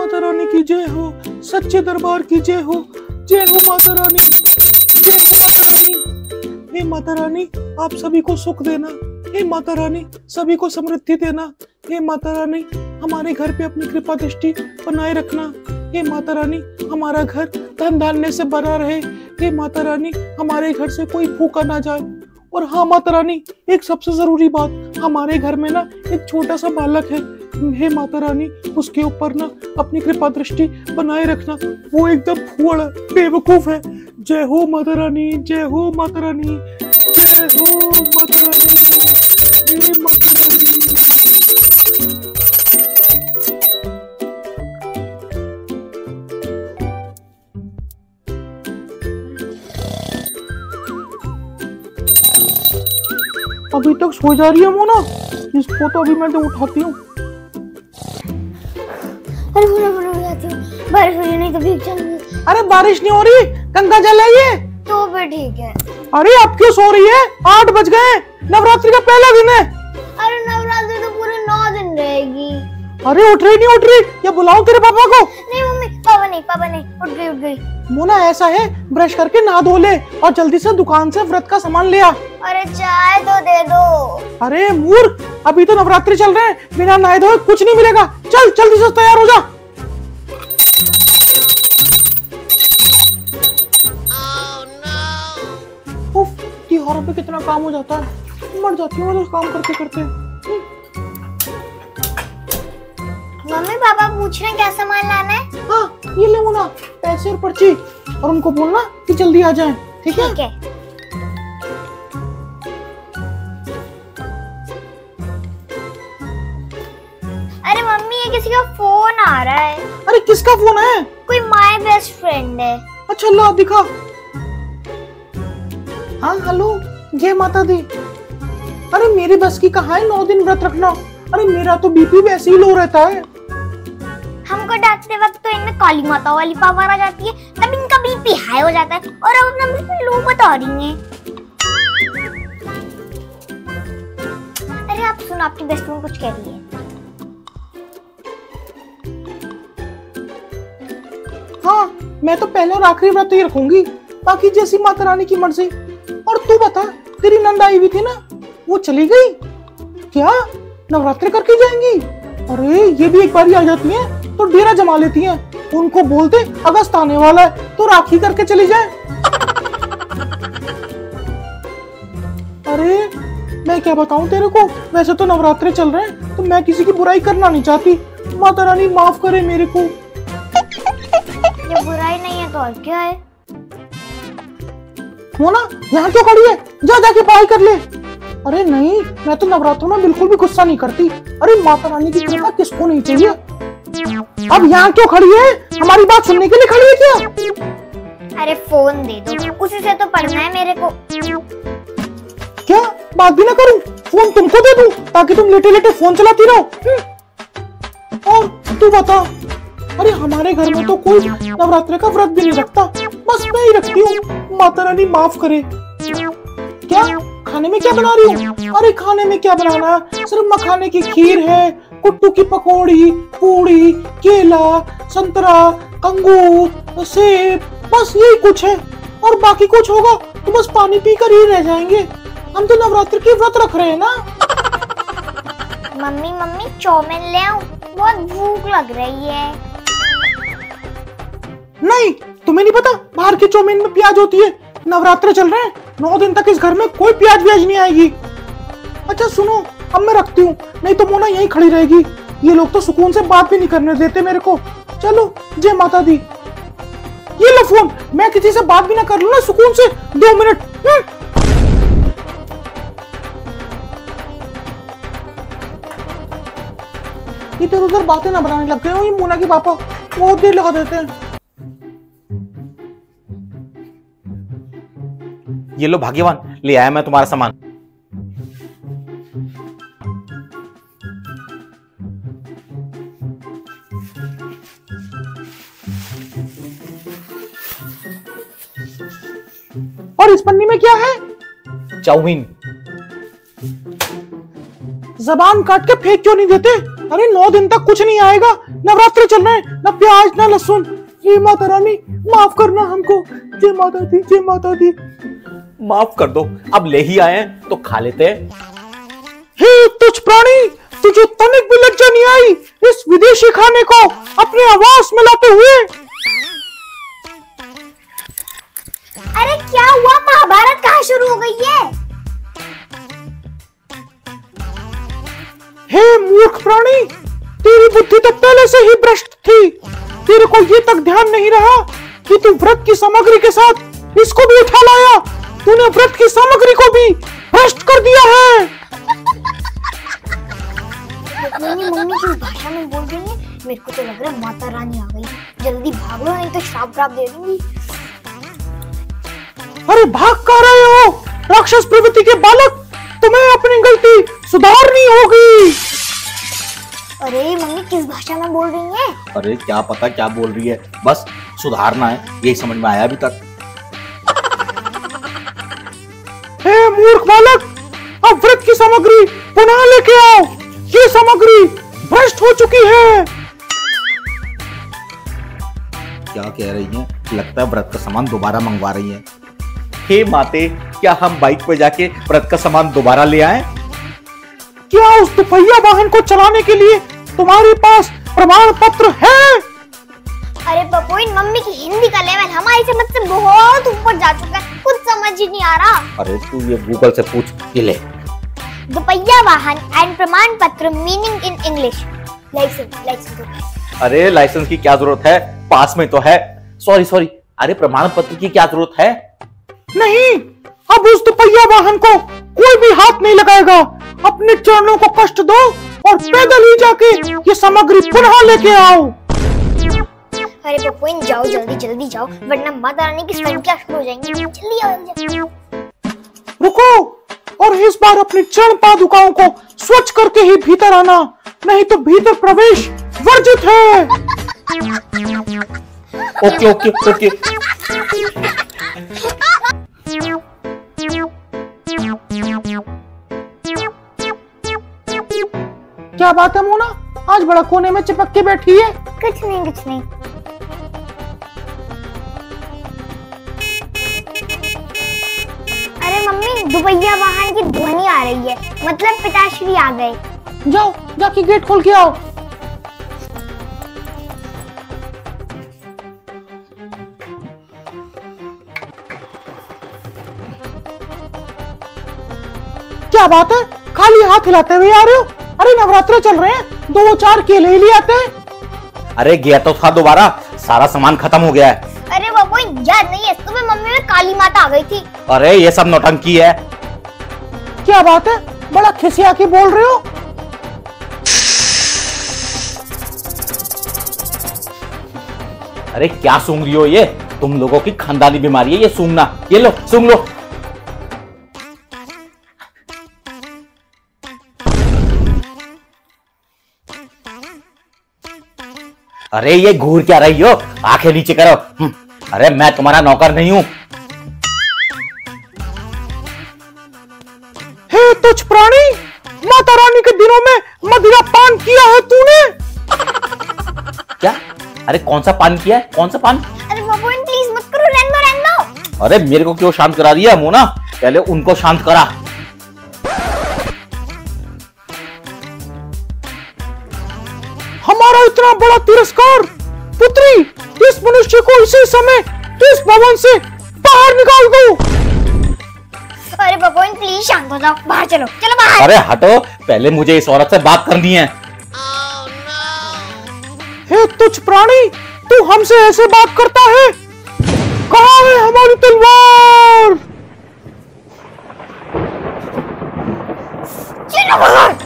माता रानी की जय हो, सच्चे दरबार की जय हो, जय हो माता रानी, जय हो माता रानी। हे माता रानी, आप सभी को सुख देना। हे माता रानी, सभी को समृद्धि देना। हे माता रानी, हमारे घर पे अपनी कृपा दृष्टि बनाए रखना। हे माता रानी, हमारा घर धन धान्य से भरा रहे। हे माता रानी, हमारे घर से कोई भूखा ना जाए। और हाँ माता रानी, एक सबसे जरूरी बात, हमारे घर में ना एक छोटा सा बालक है। हे माता रानी, उसके ऊपर ना अपनी कृपा दृष्टि बनाए रखना। वो एकदम फूहड़ है, बेवकूफ है। जय हो माता रानी, जय हो माता रानी, जय हो माता रानी, जय माता रानी। अभी तक सो जा रही है मोना, इसको तो अभी मैं तो उठाती हूँ। अरे बारिश हो रही, नहीं तो भीग जाऊंगी। अरे बारिश नहीं हो रही, गंगा जल है ये। तो फिर ठीक है। अरे अब क्यों सो रही है? 8 बज गए, नवरात्रि का पहला दिन है। अरे नवरात्रि तो पूरे 9 दिन रहेगी। अरे उठ रही नहीं उठ रही, या बुलाऊं तेरे पापा को? नहीं मम्मी, पापा नहीं, उठ गई। मोना ऐसा है, ब्रश करके नहा धो ले और जल्दी से दुकान से व्रत का सामान ले आ। अरे चाय तो दे दो। अरे मूर्ख, अभी तो नवरात्रि चल रहे हैं, बिना नहाए धोए कुछ नहीं मिलेगा। चल जल्दी से तैयार हो जा। उफ, त्योहारों पे कितना काम हो जाता है, मर जाती हूँ मैं तो काम करते करते। मम्मी पापा पूछ रहे हैं क्या सामान लाना है। हाँ ये ले मोना, पैसे और पर्ची, और उनको बोलना कि जल्दी आ जाएं, ठीक है? ठीक है। अरे मम्मी, ये किसी का फोन आ रहा है। अरे किसका फोन है? कोई माय बेस्ट फ्रेंड है। अच्छा ला दिखा। हाँ हेलो, जय माता दी। अरे मेरी बस की कहाँ है 9 दिन व्रत रखना। अरे मेरा तो बीपी वैसे ही लो रहता है। हमको डांटते वक्त तो इनमें काली माता वाली पावर आ जाती है, तब इनका बीपी हाई हो जाता है, और अब अपना बीपी लो बता रही हैं। अरे आप सुनो, आपकी बेस्ट फ्रेंड कुछ कह रही है। हाँ मैं तो पहले और आखिरी व्रत ही रखूंगी, बाकी जैसी माता रानी की मर्जी। और तू बता, तेरी नंद आई हुई थी ना, वो चली गई क्या? नवरात्रि करके जाएंगी? अरे ये भी एक बार ही आ जाती हैं तो डेरा जमा लेती हैं। उनको बोलते अगस्त आने वाला है तो राखी करके चली जाए। अरे मैं क्या बताऊं तेरे को, वैसे तो नवरात्रि चल रहे हैं तो मैं किसी की बुराई करना नहीं चाहती। माता रानी माफ करे मेरे को। ये बुराई नहीं है तो और क्या है? मोना यहाँ क्यों खड़ी है, जा जाके पढ़ाई कर ले। अरे नहीं, मैं तो नवरात्रों में बिल्कुल भी गुस्सा नहीं करती। अरे माता रानी की कृपा किसको नहीं चाहिए। अब यहाँ क्यों खड़ी है, हमारी बात सुनने के लिए खड़ी है क्या? अरे फोन दे दो, उसी से तो पढ़ना है मेरे को। क्या बात भी ना करूं, फोन तुमको दे दूं ताकि तुम लेटे लेटे फोन चलाती रहो? और तू बता, अरे हमारे घर में तो कोई नवरात्रि का व्रत भी नहीं रखता, बस मैं ही रखती हूँ। माता रानी माफ करे। क्या खाने में क्या बना रही हूँ? अरे खाने में क्या बनाना, सिर्फ मखाने की खीर है, कुट्टू की पकौड़ी, पूड़ी, केला, संतरा, अंगूर, सेब, बस यही कुछ है। और बाकी कुछ होगा तो बस पानी पीकर ही रह जाएंगे। हम तो नवरात्रि की व्रत रख रहे हैं ना। मम्मी चाउमीन ले आऊं, बहुत भूख लग रही है। नहीं, तुम्हें नहीं पता बाहर की चाउमीन में प्याज होती है। नवरात्रि चल रहे हैं, 9 दिन तक इस घर में कोई प्याज व्याज नहीं आएगी। अच्छा सुनो, अब मैं रखती हूँ, नहीं तो मोना यहीं खड़ी रहेगी। ये लोग तो सुकून से बात भी नहीं करने देते मेरे को। चलो जय माता दी। ये लो फोन, मैं किसी से बात भी ना कर लूं ना सुकून से 2 मिनट। इधर उधर बातें ना बनाने लग गए हो, ये मोना के पापा बहुत देर लगा देते हैं। ये लो भाग्यवान, ले आया मैं तुम्हारा सामान। और इस पन्नी में क्या है? चाउमीन। जबान काट के फेंक क्यों नहीं देते? अरे 9 दिन तक कुछ नहीं आएगा, नवरात्रि चल रहे हैं, ना प्याज ना लहसुन। हे माता रानी माफ करना हमको। जय माता दी, जय माता दी। माफ कर दो, अब ले ही आए हैं तो खा लेते हैं। हे तुच्छ प्राणी, तुझे तनिक भी लज्जा नहीं आई इस विदेशी खाने को अपने आवास में लाते हुए? अरे क्या हुआ, महाभारत कहाँ शुरू हो गई है? हे मूर्ख प्राणी, तेरी बुद्धि तो पहले से ही भ्रष्ट थी। तेरे को ये तक ध्यान नहीं रहा कि तू व्रत की सामग्री के साथ इसको भी उठा लाया। तूने व्रत की सामग्री को भी भ्रष्ट कर दिया है। मम्मी किस भाषा में बोल रही है? मेरे को तो लग रहा है माता रानी आ गई। जल्दी भाग लो, नहीं तो श्राप दे दूंगी। अरे भाग कर रहे हो राक्षस प्रवृत्ति के बालक, तुम्हें अपनी गलती सुधारनी होगी। अरे मम्मी किस भाषा में बोल रही है? अरे क्या पता क्या बोल रही है, बस सुधारना है, यही समझ में आया अभी तक। हे मूर्ख बालक, अब व्रत की सामग्री पुनः लेके आओ। ये सामग्री भ्रष्ट हो चुकी है। क्या कह रही हैं? लगता है व्रत का सामान दोबारा मंगवा रही हैं। हे माते, क्या हम बाइक पे जाके व्रत का सामान दोबारा ले आए? क्या उस दुपहिया वाहन को चलाने के लिए तुम्हारे पास प्रमाण पत्र है? अरे पपोइन, मम्मी की हिंदी का लेवल हमारी समझ से बहुत ऊपर जा चुका है, कुछ समझ ही नहीं आ रहा। अरे तू ये गूगल से पूछ, ये ले। दुपहिया वाहन एंड प्रमाण पत्र मीनिंग इन इंग्लिश। लाइसेंस। अरे लाइसेंस की क्या जरूरत है, पास में तो है। सॉरी, अरे प्रमाण पत्र की क्या जरूरत है? नहीं, अब उस दुपहिया वाहन को कोई भी हाथ नहीं लगाएगा। अपने चरणों को कष्ट दो और पैदल ही जाके ये सामग्री पुनः लेके आओ। अरे पपोइन जाओ, जल्दी जाओ, वरना माता रानी की संख्या शुरू हो जाएंगी। जल्दी आओ। रुको, और इस बार अपनी चरण पादुकाओं को स्वच्छ करके ही भीतर आना, नहीं तो भीतर प्रवेश वर्जित है। ओके। क्या बात है मोना, आज बड़ा कोने में चिपक के बैठी है? कुछ नहीं। अरे मम्मी, दुपहिया वाहन की ध्वनि आ रही है, मतलब पिताश्री आ गए। जाओ, जाके गेट खोल के आओ। क्या बात है, खाली हाथ हिलाते हुए आ रहे हो? अरे नवरात्रे चल रहे हैं, 2-4 केले ही ले आते हैं। अरे गया तो था दोबारा, सारा सामान खत्म हो गया है। अरे बाबू याद नहीं है, सुबह मम्मी में काली माता आ गई थी। अरे ये सब नौटंकी है। क्या बात है, बड़ा खिसिया के बोल रहे हो? अरे क्या सूंघ रही हो? ये तुम लोगों की खानदानी बीमारी है ये सूंघना। ये लो, सूंघ लो। अरे ये घूर क्या रही हो? आंखें नीचे करो। अरे मैं तुम्हारा नौकर नहीं हूं। हे तुच्छ प्राणी, माता रानी के दिनों में मदिरा पान किया है तूने? क्या? अरे कौन सा पान किया है? कौन सा पान? अरे बाबू प्लीज मत करो, रहने दो। अरे मेरे को क्यों शांत करा दिया मोना? पहले उनको शांत करा। हमारा इतना बड़ा तिरस्कार, पुत्री, इस मनुष्य को इसी समय इस भवन से बाहर निकाल दो। अरे भगवान प्लीज शांत हो जाओ, बाहर चलो बाहर। अरे हटो, पहले मुझे इस औरत से बात करनी है। हे तुच्छ प्राणी, तू हमसे ऐसे बात करता है? कहाँ है हमारी तलवार? चलो बाहर।